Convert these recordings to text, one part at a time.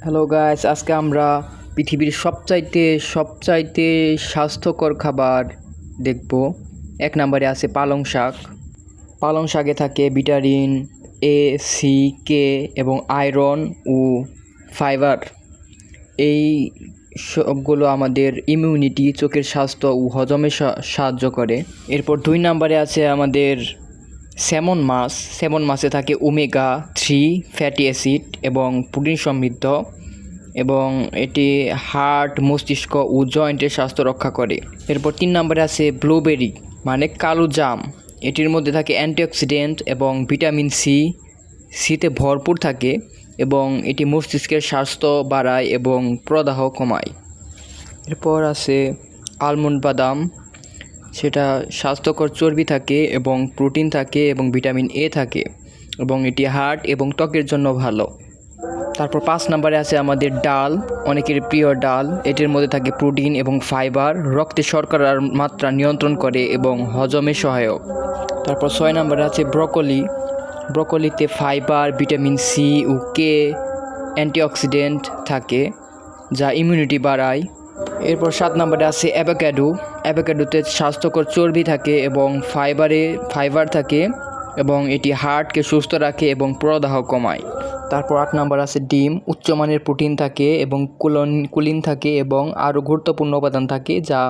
Hello guys, আজকে আমরা পৃথিবীর সবচাইতে স্বাস্থ্যকর খাবার দেখব। এক নম্বরে আছে পালং শাক। পালং শাকে থাকে ভিটামিন এ, সি, কে এবং আয়রন ও ফাইবার। এই সবগুলো আমাদের ইমিউনিটি, চোখের স্বাস্থ্য ও হজমে সাহায্য করে। এরপর 2 নম্বরে আছে আমাদের স্যামন মাছ। স্যামন মাছে থাকে ওমেগা 3 ফ্যাটি অ্যাসিড এবং প্রোটিন সমৃদ্ধ, এবং এটি হার্ট, মস্তিষ্ক ও জয়েন্টের স্বাস্থ্য রক্ষা করে। এরপর 3 নম্বরে আছে ব্লুবেরি মানে কালো জাম। এটির মধ্যে থাকে অ্যান্টিঅক্সিডেন্ট এবং ভিটামিন সিতে ভরপুর থাকে, এবং এটি মস্তিষ্কের স্বাস্থ্য বাড়ায় এবং প্রদাহ কমায়। এরপর আছে আলমন্ড বাদাম। সেটা স্বাস্থ্যকর চর্বি থাকে এবং প্রোটিন থাকে এবং ভিটামিন এ থাকে, এবং এটি হার্ট এবং ত্বকের জন্য ভালো। তারপর 5 নম্বরে আছে আমাদের ডাল, অনেকের প্রিয় ডাল। এটির মধ্যে থাকে প্রোটিন এবং ফাইবার, রক্তে শর্করার মাত্রা নিয়ন্ত্রণ করে এবং হজমে সহায়ক। তারপর 6 নম্বরে আছে ব্রকোলি। ব্রকোলিতে ফাইবার, ভিটামিন সি ও কে, অ্যান্টিঅক্সিডেন্ট থাকে যা ইমিউনিটি বাড়ায়। এরপর 7 নম্বরে আছে অ্যাভোক্যাডো। অ্যাভোক্যাডোতে স্বাস্থ্যকর চর্বি থাকে এবং ফাইবার থাকে, এবং এটি হার্টকে সুস্থ রাখে এবং প্রদাহ কমায়। তারপর 8 নম্বর আছে ডিম। উচ্চমানের প্রোটিন থাকে এবং কুলিন থাকে এবং আরও গুরুত্বপূর্ণ উপাদান থাকে যা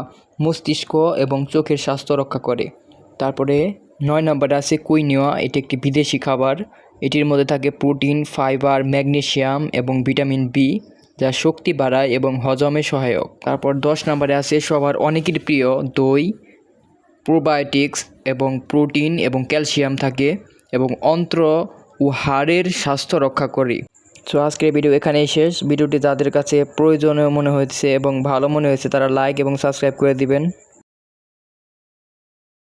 মস্তিষ্ক এবং চোখের স্বাস্থ্য রক্ষা করে। তারপরে 9 নম্বরে আছে কুইনোয়া। এটি একটি বিদেশি খাবার। এটির মধ্যে থাকে প্রোটিন, ফাইবার, ম্যাগনেসিয়াম এবং ভিটামিন বি, যা শক্তি বাড়ায় এবং হজমে সহায়ক। তারপর 10 নম্বরে আছে সবার অনেকের প্রিয় দই। প্রোবায়োটিক্স এবং প্রোটিন এবং ক্যালসিয়াম থাকে, এবং অন্ত্র ও হাড়ের স্বাস্থ্য রক্ষা করে। সো আজকের ভিডিও এখানেই শেষ। ভিডিওটি যাদের কাছে প্রয়োজনীয় মনে হয়েছে এবং ভালো মনে হয়েছে তারা লাইক এবং সাবস্ক্রাইব করে দিবেন।